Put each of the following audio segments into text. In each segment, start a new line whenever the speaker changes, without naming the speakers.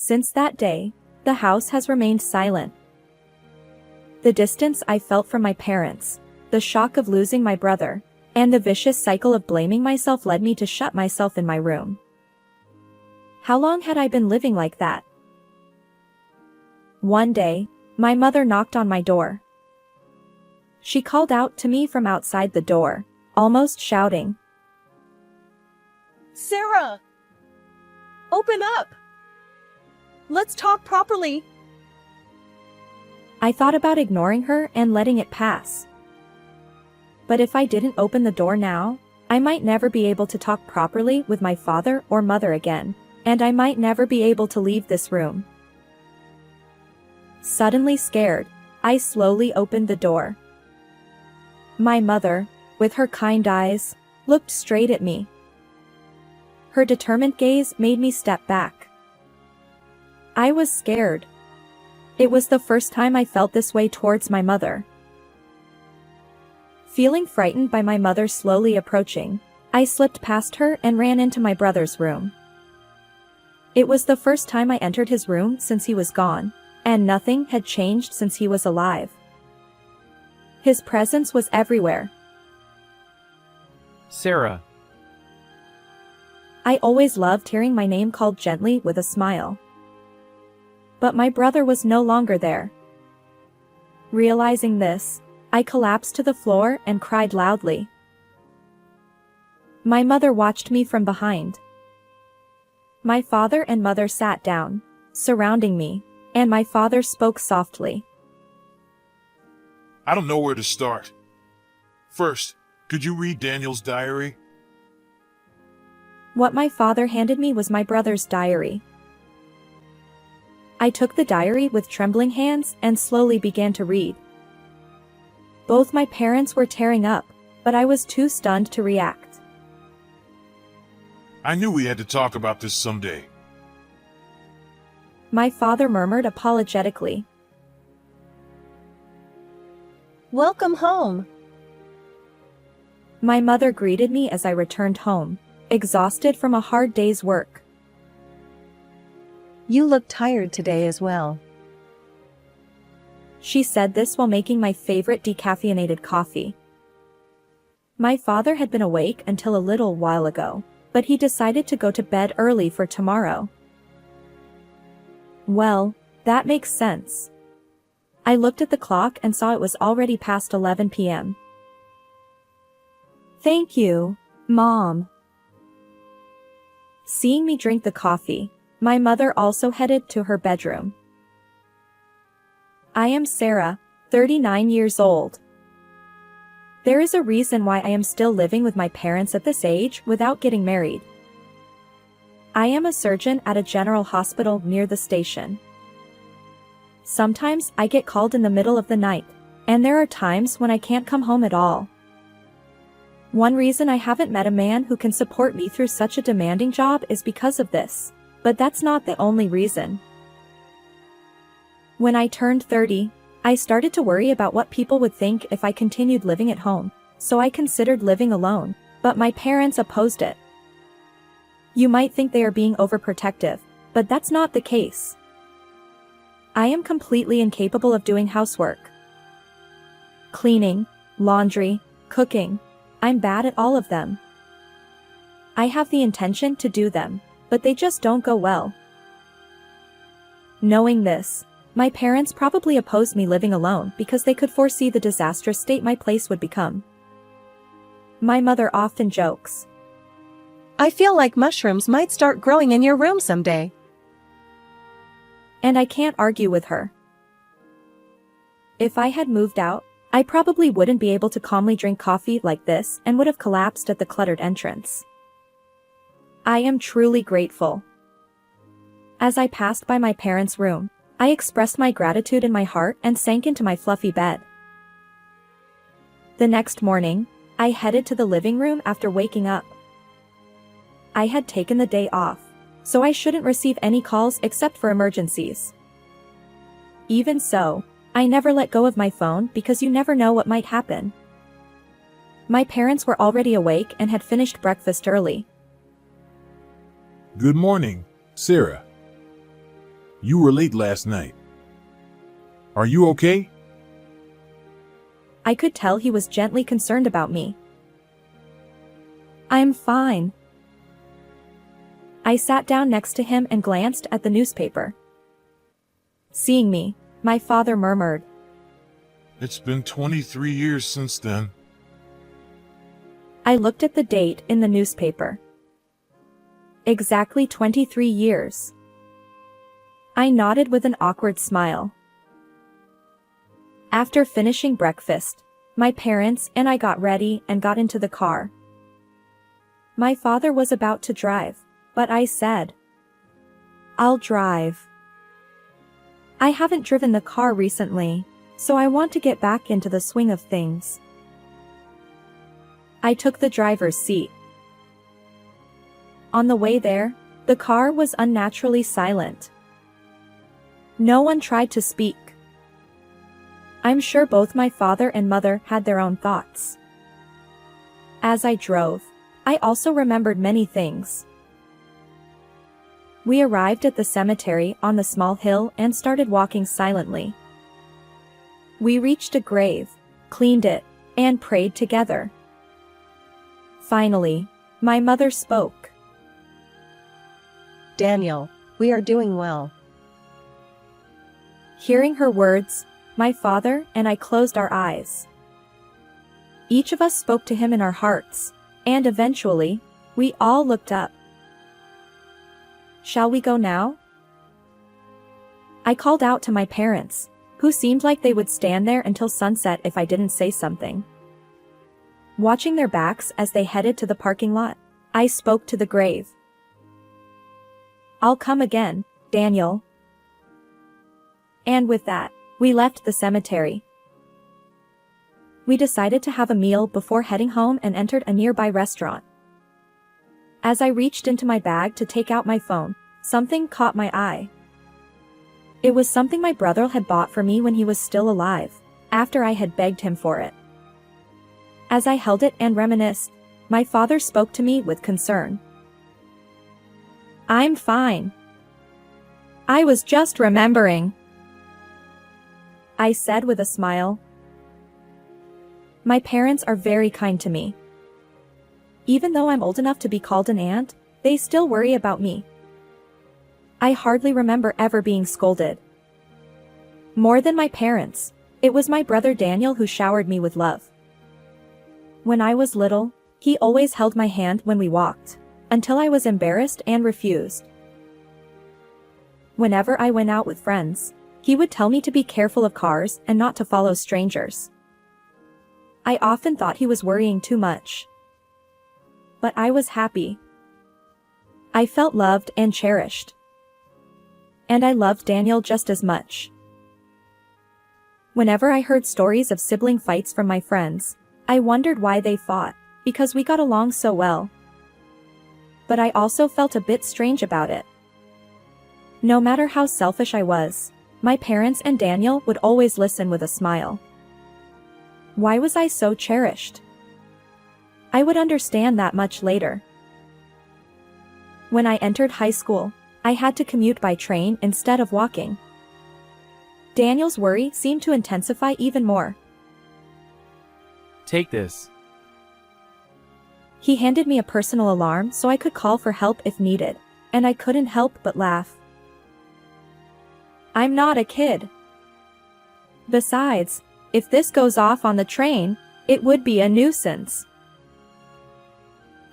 Since that day, the house has remained silent. The distance I felt from my parents, the shock of losing my brother, and the vicious cycle of blaming myself led me to shut myself in my room. How long had I been living like that? One day, my mother knocked on my door. She called out to me from outside the door, almost shouting,
"Sarah! Open up! Let's talk properly!"
I thought about ignoring her and letting it pass. But if I didn't open the door now, I might never be able to talk properly with my father or mother again, and I might never be able to leave this room. Suddenly scared, I slowly opened the door. My mother, with her kind eyes, looked straight at me. Her determined gaze made me step back. I was scared. It was the first time I felt this way towards my mother. Feeling frightened by my mother slowly approaching, I slipped past her and ran into my brother's room. It was the first time I entered his room since he was gone, and nothing had changed since he was alive. His presence was everywhere.
Sarah.
I always loved hearing my name called gently with a smile. But my brother was no longer there. Realizing this, I collapsed to the floor and cried loudly. My mother watched me from behind. My father and mother sat down, surrounding me, and my father spoke softly.
"I don't know where to start. First, could you read Daniel's diary?"
What my father handed me was my brother's diary. I took the diary with trembling hands and slowly began to read. Both my parents were tearing up, but I was too stunned to react.
"I knew we had to talk about this someday."
My father murmured apologetically.
"Welcome home."
My mother greeted me as I returned home, exhausted from a hard day's work.
"You look tired today as well."
She said this while making my favorite decaffeinated coffee. My father had been awake until a little while ago, but he decided to go to bed early for tomorrow. Well, that makes sense. I looked at the clock and saw it was already past 11 p.m. "Thank you, Mom." Seeing me drink the coffee, my mother also headed to her bedroom. I am Sarah, 39 years old. There is a reason why I am still living with my parents at this age without getting married. I am a surgeon at a general hospital near the station. Sometimes I get called in the middle of the night, and there are times when I can't come home at all. One reason I haven't met a man who can support me through such a demanding job is because of this, but that's not the only reason. When I turned 30, I started to worry about what people would think if I continued living at home, so I considered living alone, but my parents opposed it. You might think they are being overprotective, but that's not the case. I am completely incapable of doing housework. Cleaning, laundry, cooking. I'm bad at all of them. I have the intention to do them, but they just don't go well. Knowing this, my parents probably opposed me living alone because they could foresee the disastrous state my place would become. My mother often jokes,
"I feel like mushrooms might start growing in your room someday."
and I can't argue with her. If I had moved out, I probably wouldn't be able to calmly drink coffee like this and would have collapsed at the cluttered entrance. I am truly grateful. As I passed by my parents' room, I expressed my gratitude in my heart and sank into my fluffy bed. The next morning, I headed to the living room after waking up. I had taken the day off, so I shouldn't receive any calls except for emergencies. Even so, I never let go of my phone because you never know what might happen. My parents were already awake and had finished breakfast early.
"Good morning, Sarah." You were late last night. Are you okay?
I could tell he was gently concerned about me. I'm fine. I sat down next to him and glanced at the newspaper. Seeing me, my father murmured.
It's been 23 years since then.
I looked at the date in the newspaper. Exactly 23 years. I nodded with an awkward smile. After finishing breakfast, my parents and I got ready and got into the car. My father was about to drive, but I said, I'll drive. I haven't driven the car recently, so I want to get back into the swing of things. I took the driver's seat. On the way there, the car was unnaturally silent. No one tried to speak. I'm sure both my father and mother had their own thoughts. As I drove, I also remembered many things. We arrived at the cemetery on the small hill and started walking silently. We reached a grave, cleaned it, and prayed together. Finally, my mother spoke.
Daniel, we are doing well.
Hearing her words, my father and I closed our eyes. Each of us spoke to him in our hearts, and eventually, we all looked up. Shall we go now? I called out to my parents, who seemed like they would stand there until sunset if I didn't say something. Watching their backs as they headed to the parking lot, I spoke to the grave. I'll come again, Daniel. And with that, we left the cemetery. We decided to have a meal before heading home and entered a nearby restaurant. As I reached into my bag to take out my phone, something caught my eye. It was something my brother had bought for me when he was still alive, after I had begged him for it. As I held it and reminisced, my father spoke to me with concern. I'm fine. I was just remembering, I said with a smile. My parents are very kind to me. Even though I'm old enough to be called an aunt, they still worry about me. I hardly remember ever being scolded. More than my parents, it was my brother Daniel who showered me with love. When I was little, he always held my hand when we walked, until I was embarrassed and refused. Whenever I went out with friends, he would tell me to be careful of cars and not to follow strangers. I often thought he was worrying too much. But I was happy. I felt loved and cherished. And I loved Daniel just as much. Whenever I heard stories of sibling fights from my friends, I wondered why they fought, because we got along so well. But I also felt a bit strange about it. No matter how selfish I was, my parents and Daniel would always listen with a smile. Why was I so cherished? I would understand that much later. When I entered high school, I had to commute by train instead of walking. Daniel's worry seemed to intensify even more.
Take this.
He handed me a personal alarm so I could call for help if needed, and I couldn't help but laugh. I'm not a kid. Besides, if this goes off on the train, it would be a nuisance.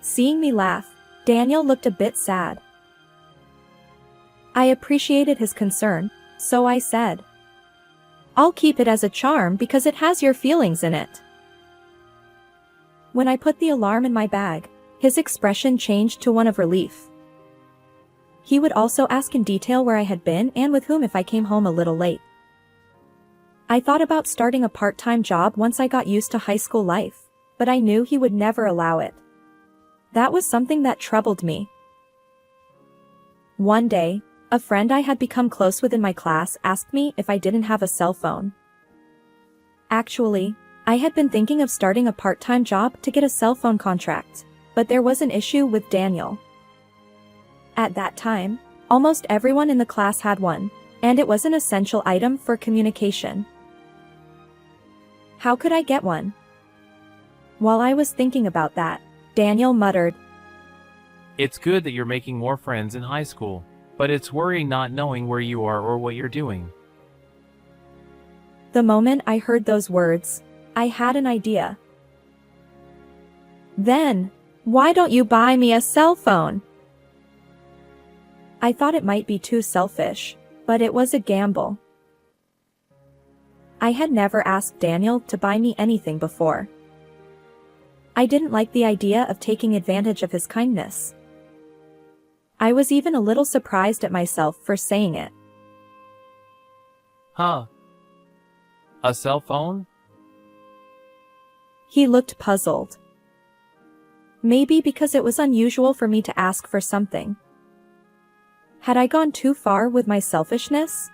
Seeing me laugh, Daniel looked a bit sad. I appreciated his concern, so I said, I'll keep it as a charm because it has your feelings in it. When I put the alarm in my bag, his expression changed to one of relief. He would also ask in detail where I had been and with whom if I came home a little late. I thought about starting a part-time job once I got used to high school life, but I knew he would never allow it. That was something that troubled me. One day, a friend I had become close with in my class asked me if I didn't have a cell phone. Actually, I had been thinking of starting a part-time job to get a cell phone contract, but there was an issue with Daniel. At that time, almost everyone in the class had one, and it was an essential item for communication. How could I get one? While I was thinking about that, Daniel muttered,
It's good that you're making more friends in high school, but it's worrying not knowing where you are or what you're doing.
The moment I heard those words, I had an idea. Then, why don't you buy me a cell phone? I thought it might be too selfish, but it was a gamble. I had never asked Daniel to buy me anything before. I didn't like the idea of taking advantage of his kindness. I was even a little surprised at myself for saying it.
Huh? A cell phone?
He looked puzzled. Maybe because it was unusual for me to ask for something. Had I gone too far with my selfishness?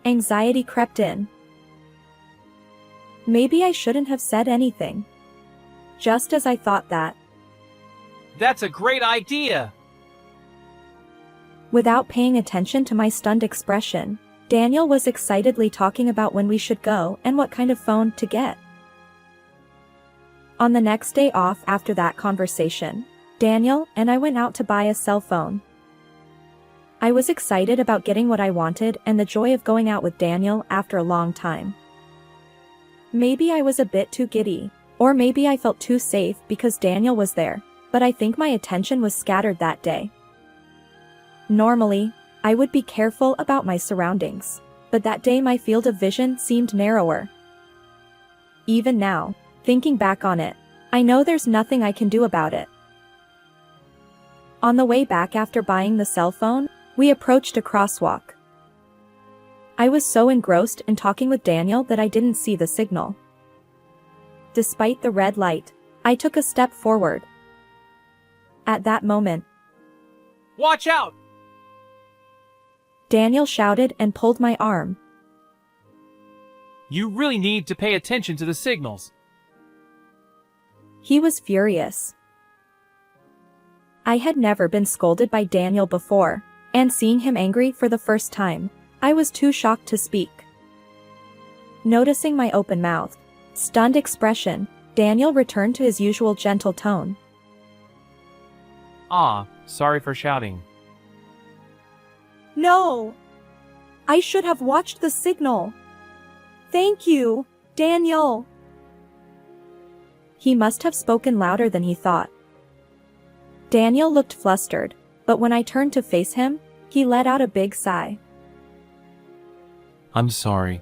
Anxiety crept in. Maybe I shouldn't have said anything. Just as I thought that,
That's a great idea!
without paying attention to my stunned expression, Daniel was excitedly talking about when we should go and what kind of phone to get. On the next day off after that conversation, Daniel and I went out to buy a cell phone. I was excited about getting what I wanted and the joy of going out with Daniel after a long time. Maybe I was a bit too giddy, or maybe I felt too safe because Daniel was there, but I think my attention was scattered that day. Normally, I would be careful about my surroundings, but that day my field of vision seemed narrower. Even now, thinking back on it, I know there's nothing I can do about it. On the way back after buying the cell phone, we approached a crosswalk. I was so engrossed in talking with Daniel that I didn't see the signal. Despite the red light, I took a step forward. At that moment,
Watch out!
Daniel shouted and pulled my arm.
You really need to pay attention to the signals.
He was furious. I had never been scolded by Daniel before, and seeing him angry for the first time, I was too shocked to speak. Noticing my open-mouthed, stunned expression, Daniel returned to his usual gentle tone.
Sorry for shouting.
No! I should have watched the signal. Thank you, Daniel. He must have spoken louder than he thought. Daniel looked flustered, but when I turned to face him, he let out a big sigh.
I'm sorry.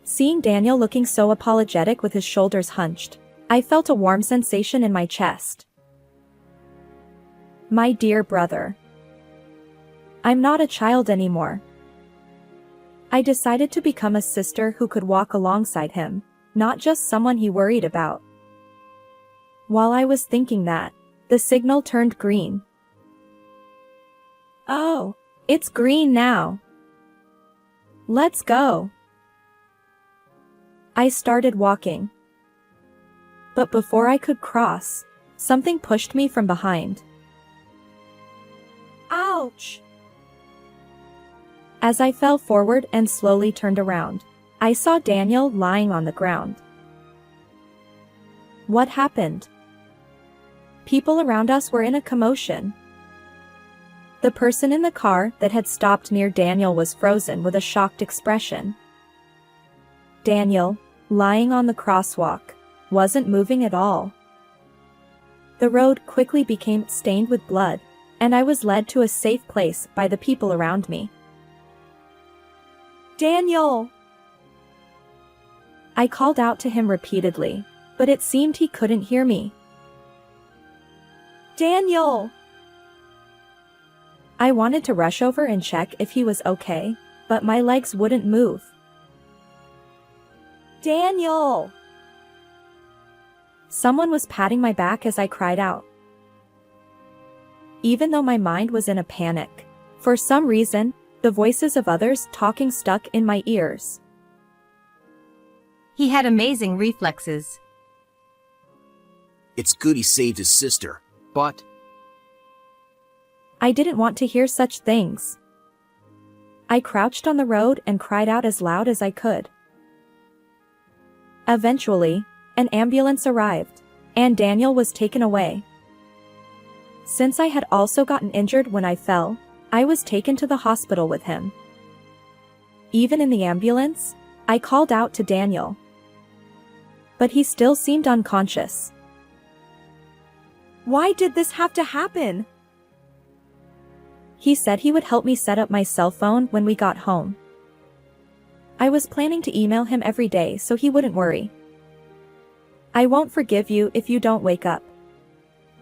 Seeing Daniel looking so apologetic with his shoulders hunched, I felt a warm sensation in my chest. My dear brother. I'm not a child anymore. I decided to become a sister who could walk alongside him, not just someone he worried about. While I was thinking that, the signal turned green. Oh, it's green now. Let's go. I started walking. But before I could cross, something pushed me from behind. Ouch! As I fell forward and slowly turned around, I saw Daniel lying on the ground. What happened? People around us were in a commotion. The person in the car that had stopped near Daniel was frozen with a shocked expression. Daniel, lying on the crosswalk, wasn't moving at all. The road quickly became stained with blood, and I was led to a safe place by the people around me. Daniel! I called out to him repeatedly, but it seemed he couldn't hear me. Daniel! I wanted to rush over and check if he was okay, but my legs wouldn't move. Daniel! Someone was patting my back as I cried out. Even though my mind was in a panic, for some reason, the voices of others talking stuck in my ears.
He had amazing reflexes.
It's good he saved his sister, but
I didn't want to hear such things. I crouched on the road and cried out as loud as I could. Eventually, an ambulance arrived, and Daniel was taken away. Since I had also gotten injured when I fell, I was taken to the hospital with him. Even in the ambulance, I called out to Daniel. But he still seemed unconscious. Why did this have to happen? He said he would help me set up my cell phone when we got home. I was planning to email him every day so he wouldn't worry. I won't forgive you if you don't wake up.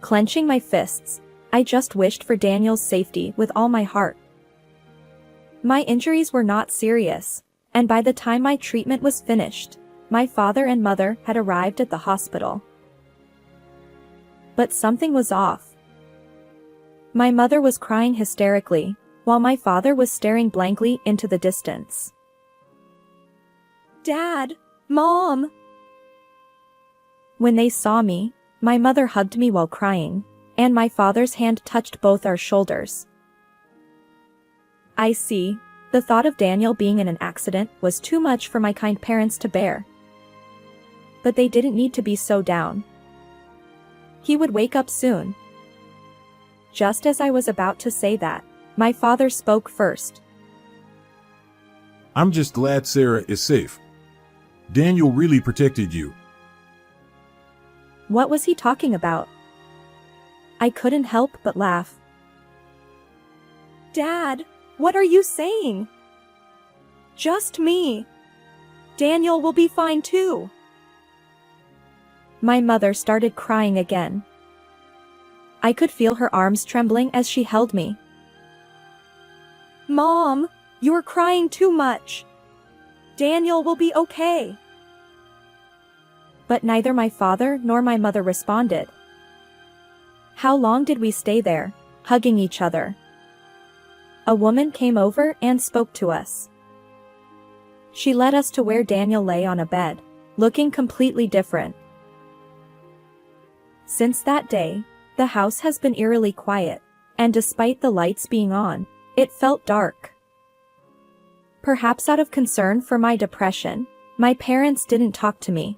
Clenching my fists, I just wished for Daniel's safety with all my heart. My injuries were not serious, and by the time my treatment was finished, my father and mother had arrived at the hospital. But something was off. My mother was crying hysterically, while my father was staring blankly into the distance. Dad! Mom! When they saw me, my mother hugged me while crying, and my father's hand touched both our shoulders. I see, the thought of Daniel being in an accident was too much for my kind parents to bear. But they didn't need to be so down. He would wake up soon. Just as I was about to say that, my father spoke first.
I'm just glad Sarah is safe. Daniel really protected you.
What was he talking about? I couldn't help but laugh. Dad, what are you saying? Just me. Daniel will be fine too. My mother started crying again. I could feel her arms trembling as she held me. Mom, you're crying too much. Daniel will be okay. But neither my father nor my mother responded. How long did we stay there, hugging each other? A woman came over and spoke to us. She led us to where Daniel lay on a bed, looking completely different. Since that day, the house has been eerily quiet, and despite the lights being on, it felt dark. Perhaps out of concern for my depression, my parents didn't talk to me.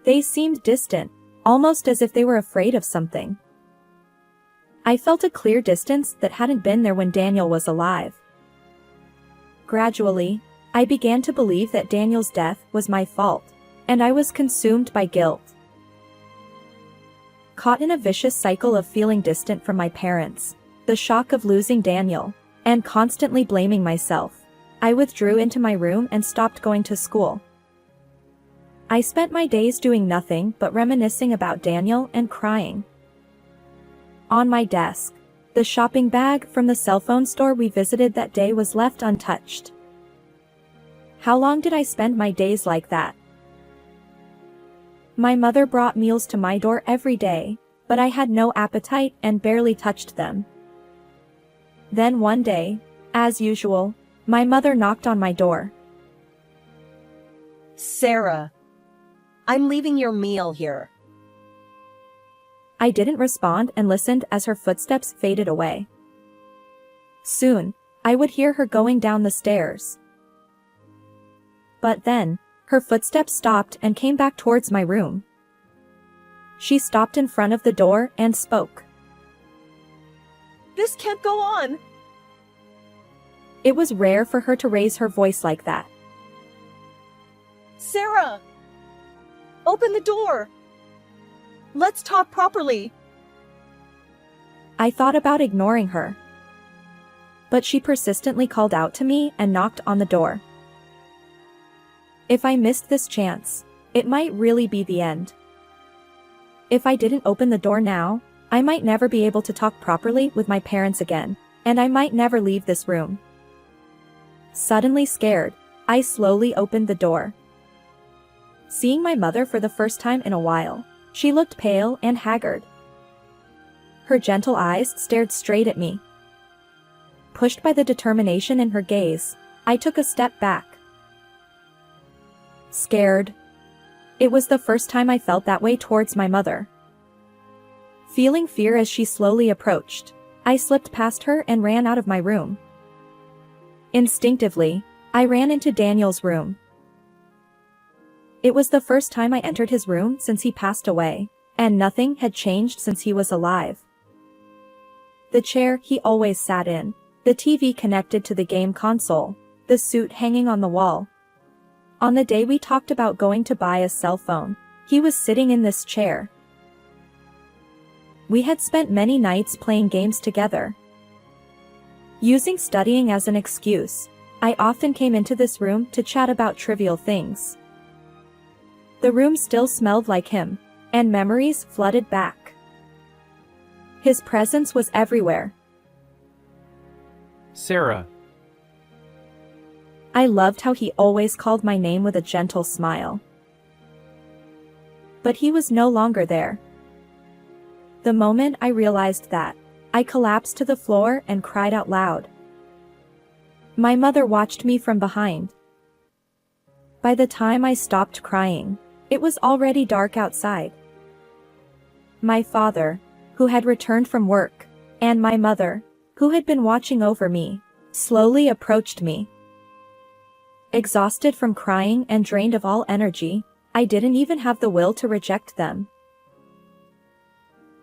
They seemed distant, almost as if they were afraid of something. I felt a clear distance that hadn't been there when Daniel was alive. Gradually, I began to believe that Daniel's death was my fault, and I was consumed by guilt. Caught in a vicious cycle of feeling distant from my parents, the shock of losing Daniel, and constantly blaming myself, I withdrew into my room and stopped going to school. I spent my days doing nothing but reminiscing about Daniel and crying. On my desk, the shopping bag from the cell phone store we visited that day was left untouched. How long did I spend my days like that? My mother brought meals to my door every day, but I had no appetite and barely touched them. Then one day, as usual, my mother knocked on my door.
Sarah, I'm leaving your meal here.
I didn't respond and listened as her footsteps faded away. Soon, I would hear her going down the stairs. But then, her footsteps stopped and came back towards my room. She stopped in front of the door and spoke.
This can't go on.
It was rare for her to raise her voice like that.
Sarah! Open the door! Let's talk properly.
I thought about ignoring her. But she persistently called out to me and knocked on the door. If I missed this chance, it might really be the end. If I didn't open the door now, I might never be able to talk properly with my parents again, and I might never leave this room. Suddenly scared, I slowly opened the door. Seeing my mother for the first time in a while, she looked pale and haggard. Her gentle eyes stared straight at me. Pushed by the determination in her gaze, I took a step back. Scared. It was the first time I felt that way towards my mother. Feeling fear as she slowly approached, I slipped past her and ran out of my room. Instinctively, I ran into Daniel's room. It was the first time I entered his room since he passed away, and nothing had changed since he was alive. The chair he always sat in, the TV connected to the game console, the suit hanging on the wall. On the day we talked about going to buy a cell phone, he was sitting in this chair. We had spent many nights playing games together. Using studying as an excuse, I often came into this room to chat about trivial things. The room still smelled like him, and memories flooded back. His presence was everywhere.
Sarah.
I loved how he always called my name with a gentle smile. But he was no longer there. The moment I realized that, I collapsed to the floor and cried out loud. My mother watched me from behind. By the time I stopped crying, it was already dark outside. My father, who had returned from work, and my mother, who had been watching over me, slowly approached me. Exhausted from crying and drained of all energy, I didn't even have the will to reject them.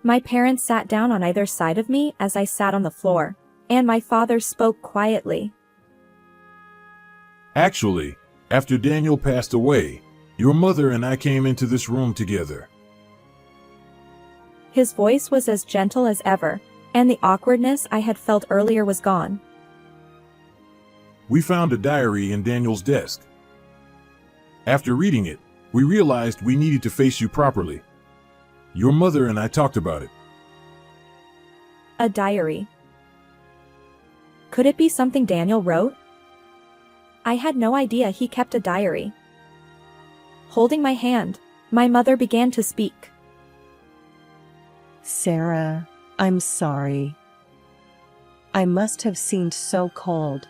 My parents sat down on either side of me as I sat on the floor, and my father spoke quietly.
Actually, after Daniel passed away, your mother and I came into this room together.
His voice was as gentle as ever, and the awkwardness I had felt earlier was gone.
We found a diary in Daniel's desk. After reading it, we realized we needed to face you properly. Your mother and I talked about it.
A diary. Could it be something Daniel wrote? I had no idea he kept a diary. Holding my hand, my mother began to speak.
Sarah, I'm sorry. I must have seemed so cold.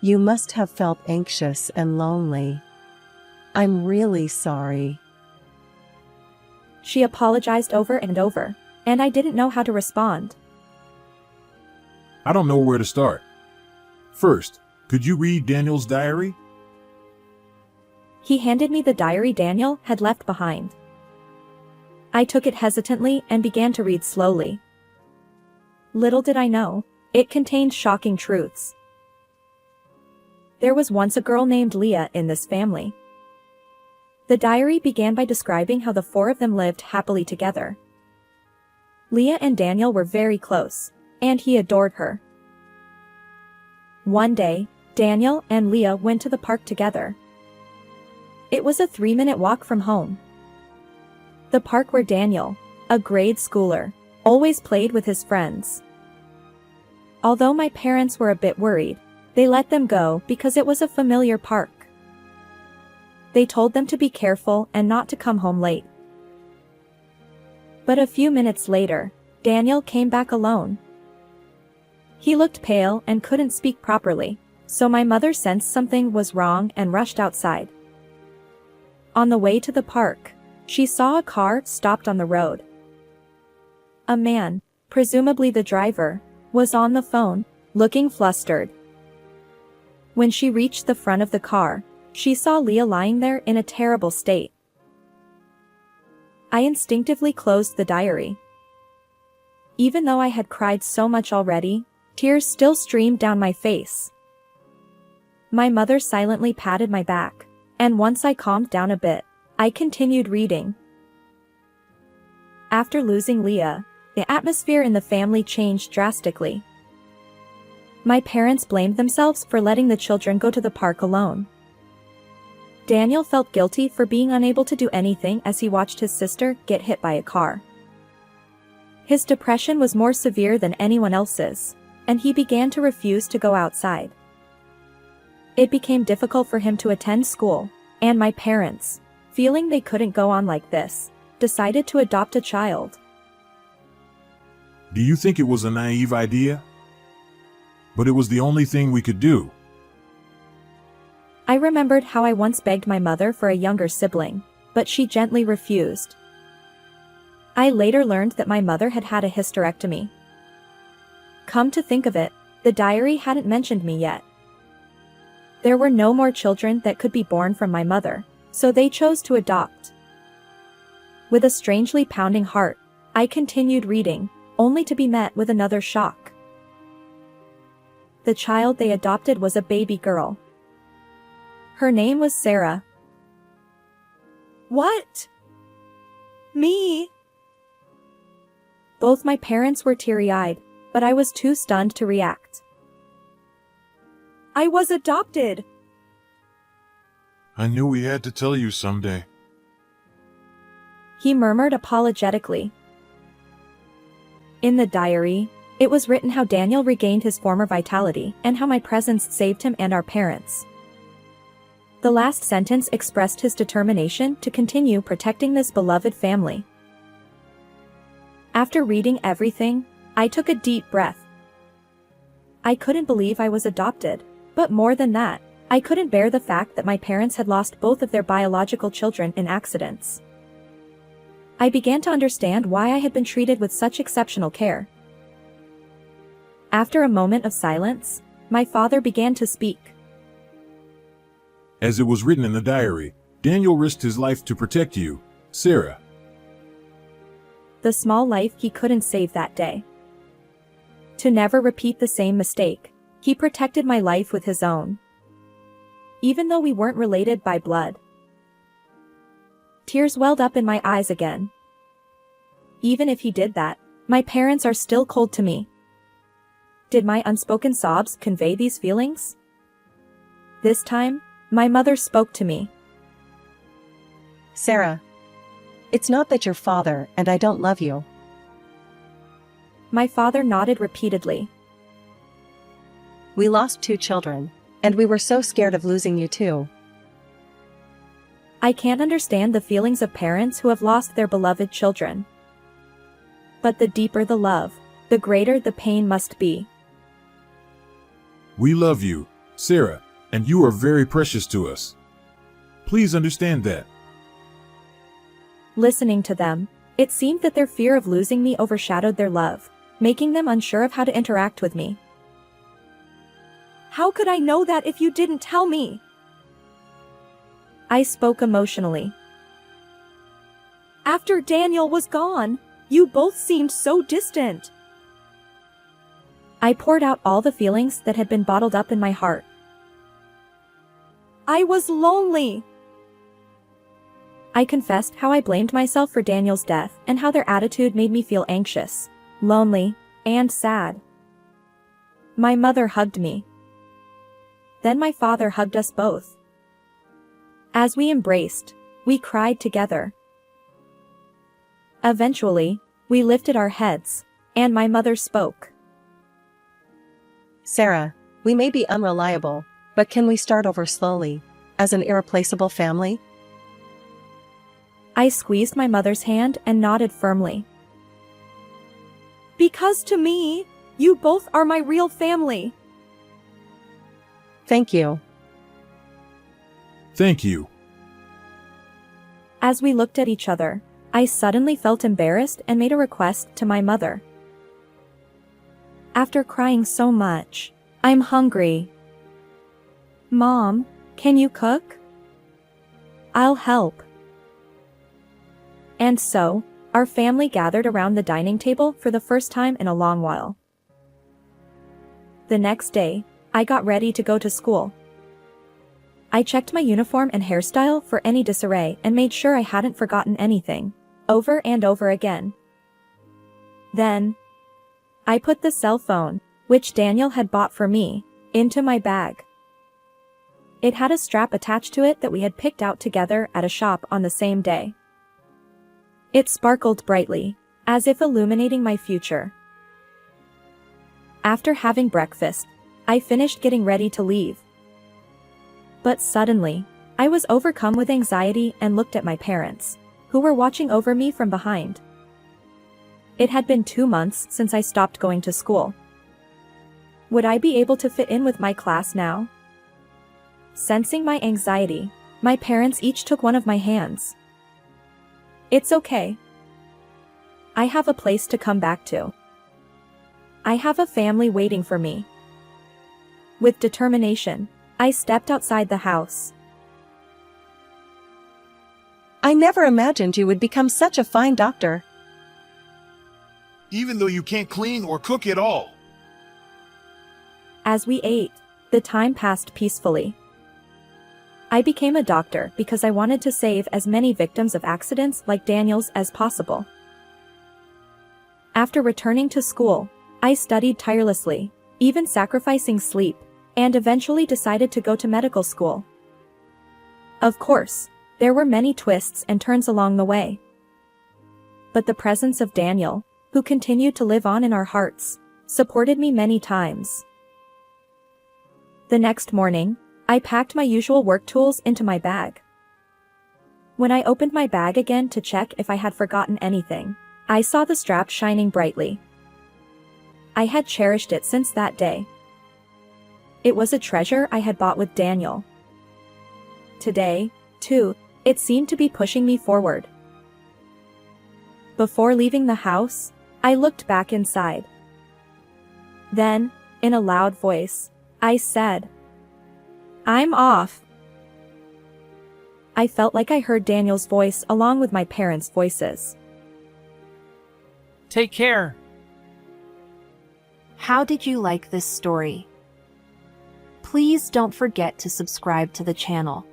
You must have felt anxious and lonely. I'm really sorry.
She apologized over and over, and I didn't know how to respond.
I don't know where to start. First, could you read Daniel's diary?
He handed me the diary Daniel had left behind. I took it hesitantly and began to read slowly. Little did I know, it contained shocking truths. There was once a girl named Leah in this family. The diary began by describing how the four of them lived happily together. Leah and Daniel were very close, and he adored her. One day, Daniel and Leah went to the park together. It was a 3-minute walk from home. The park where Daniel, a grade schooler, always played with his friends. Although my parents were a bit worried, they let them go because it was a familiar park. They told them to be careful and not to come home late. But a few minutes later, Daniel came back alone. He looked pale and couldn't speak properly, so my mother sensed something was wrong and rushed outside. On the way to the park, she saw a car stopped on the road. A man, presumably the driver, was on the phone, looking flustered. When she reached the front of the car, she saw Leah lying there in a terrible state. I instinctively closed the diary. Even though I had cried so much already, tears still streamed down my face. My mother silently patted my back, and once I calmed down a bit, I continued reading. After losing Leah, the atmosphere in the family changed drastically. My parents blamed themselves for letting the children go to the park alone. Daniel felt guilty for being unable to do anything as he watched his sister get hit by a car. His depression was more severe than anyone else's, and he began to refuse to go outside. It became difficult for him to attend school, and my parents, feeling they couldn't go on like this, decided to adopt a child.
Do you think it was a naive idea? But it was the only thing we could do.
I remembered how I once begged my mother for a younger sibling, but she gently refused. I later learned that my mother had had a hysterectomy. Come to think of it, The diary hadn't mentioned me yet. There were no more children that could be born from my mother, so they chose to adopt. With a strangely pounding heart, I continued reading, only to be met with another shock. The child they adopted was a baby girl. Her name was Sarah. What? Me? Both my parents were teary-eyed, but I was too stunned to react. I was adopted!
I knew we had to tell you someday.
He murmured apologetically. In the diary, it was written how Daniel regained his former vitality and how my presence saved him and our parents. The last sentence expressed his determination to continue protecting this beloved family. After reading everything, I took a deep breath. I couldn't believe I was adopted, but more than that, I couldn't bear the fact that my parents had lost both of their biological children in accidents. I began to understand why I had been treated with such exceptional care. After a moment of silence, my father began to speak.
As it was written in the diary, Daniel risked his life to protect you, Sarah.
The small life he couldn't save that day. To never repeat the same mistake, he protected my life with his own. Even though we weren't related by blood. Tears welled up in my eyes again. Even if he did that, my parents are still cold to me. Did my unspoken sobs convey these feelings? This time, my mother spoke to me.
Sarah, it's not that your father and I don't love you.
My father nodded repeatedly.
We lost 2 children, and we were so scared of losing you too.
I can't understand the feelings of parents who have lost their beloved children. But the deeper the love, the greater the pain must be.
We love you, Sarah, and you are very precious to us. Please understand that.
Listening to them, it seemed that their fear of losing me overshadowed their love, making them unsure of how to interact with me. How could I know that if you didn't tell me? I spoke emotionally. After Daniel was gone, you both seemed so distant. I poured out all the feelings that had been bottled up in my heart. I was lonely. I confessed how I blamed myself for Daniel's death and how their attitude made me feel anxious, lonely, and sad. My mother hugged me. Then my father hugged us both. As we embraced, we cried together. Eventually, we lifted our heads, and my mother spoke.
Sarah, we may be unreliable, but can we start over slowly, as an irreplaceable family?
I squeezed my mother's hand and nodded firmly. Because to me, you both are my real family.
Thank you.
Thank you.
As we looked at each other, I suddenly felt embarrassed and made a request to my mother. After crying so much, I'm hungry. Mom, can you cook? I'll help. And so, our family gathered around the dining table for the first time in a long while. The next day, I got ready to go to school. I checked my uniform and hairstyle for any disarray and made sure I hadn't forgotten anything, over and over again. Then, I put the cell phone, which Daniel had bought for me, into my bag. It had a strap attached to it that we had picked out together at a shop on the same day. It sparkled brightly, as if illuminating my future. After having breakfast, I finished getting ready to leave. But suddenly, I was overcome with anxiety and looked at my parents, who were watching over me from behind. It had been 2 months since I stopped going to school. Would I be able to fit in with my class now? Sensing my anxiety, my parents each took one of my hands. It's okay. I have a place to come back to. I have a family waiting for me. With determination, I stepped outside the house.
I never imagined you would become such a fine doctor.
Even though you can't clean or cook at all.
As we ate, the time passed peacefully. I became a doctor because I wanted to save as many victims of accidents like Daniel's as possible. After returning to school, I studied tirelessly, even sacrificing sleep, and eventually decided to go to medical school. Of course, there were many twists and turns along the way. But the presence of Daniel, who continued to live on in our hearts, supported me many times. The next morning, I packed my usual work tools into my bag. When I opened my bag again to check if I had forgotten anything, I saw the strap shining brightly. I had cherished it since that day. It was a treasure I had bought with Daniel. Today, too, it seemed to be pushing me forward. Before leaving the house, I looked back inside. Then, in a loud voice, I said, "I'm off." I felt like I heard Daniel's voice along with my parents' voices.
Take care.
How did you like this story? Please don't forget to subscribe to the channel.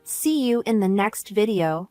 See you in the next video.